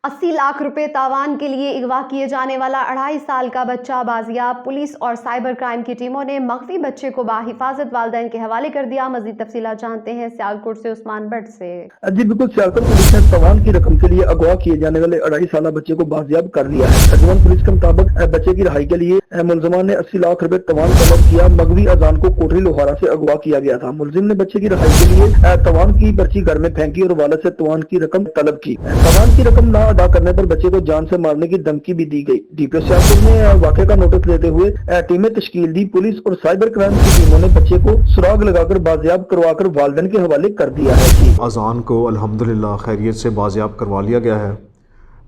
80 لاکھ روپے تاوان کے لیے اغوا کیے جانے والا 2.5 سال کا بچہ بازیاب، پولیس اور سائبر کرائم کی ٹیموں نے مغوی بچے کو باحفاظت والدین کے حوالے کر دیا۔ مزید تفصیلات جانتے ہیں سیالکوٹ سے عثمان بٹ سے۔ جی بالکل، سیالکوٹ پولیس نے تاوان کی رقم کے لیے اغوا کیے جانے والے 2.5 سالہ بچے کو بازیاب کر لیا ہے۔ سیالکوٹ پولیس کے مطابق بچے کی رہائی کے لیے ملزمان نے 80 لاکھ روپے تاوان طلب کیا۔ مغوی اذان کو کوٹری لوہارا سے اغوا کیا گیا تھا۔ ملزم نے بچے کی رہائی کے لیے تاوان کی پرچی گھر میں پھینکی اور والد سے تاوان کی رقم طلب کی۔ تاوان کی رقم نہ ادا کرنے پر بچے کو جان سے مارنے کی دھمکی بھی دی گئی۔ ڈی پی او سیالکوٹ نے واقعے کا نوٹس لیتے ہوئے ٹیمیں تشکیل دی۔ پولیس اور سائبر کرائم کی ٹیموں نے بچے کو سراغ لگا کر بازیاب کروا کر والدین کے حوالے کر دیا ہے۔ اذان کو الحمدللہ خیریت سے بازیاب کروا لیا گیا ہے۔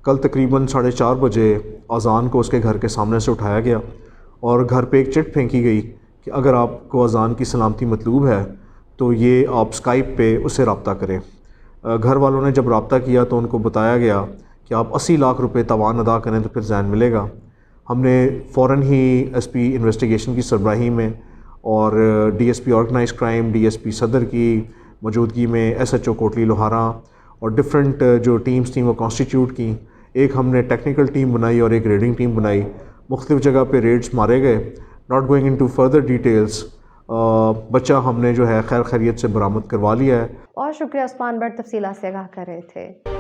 کل تقریباً 4:30 بجے اذان کو اس کے گھر کے سامنے سے اٹھایا گیا اور گھر پہ ایک چٹ پھینکی گئی کہ اگر آپ کو اذان کی سلامتی مطلوب ہے تو یہ آپ اسکائپ پہ اس سے رابطہ کریں۔ گھر والوں نے جب رابطہ کیا تو ان کو بتایا گیا کہ آپ 80 لاکھ روپے تاوان ادا کریں تو پھر زین ملے گا۔ ہم نے فوراً ہی ایس پی انویسٹیگیشن کی سربراہی میں اور D S P organise crime, D S P صدر کی موجودگی میں S H O Kotli Lohara اور ڈفرینٹ جو ٹیمز تھیں وہ کانسٹیٹیوٹ کی۔ ایک ہم نے ٹیکنیکل ٹیم بنائی اور ایک ریڈنگ ٹیم بنائی۔ مختلف جگہ پہ ریڈز مارے گئے۔ Not going into further details, بچہ ہم نے جو ہے خیر خیریت سے برآمد کروا لیا ہے۔ اور شکریہ عثمان بٹ، تفصیلات سے آگاہ کر رہے تھے۔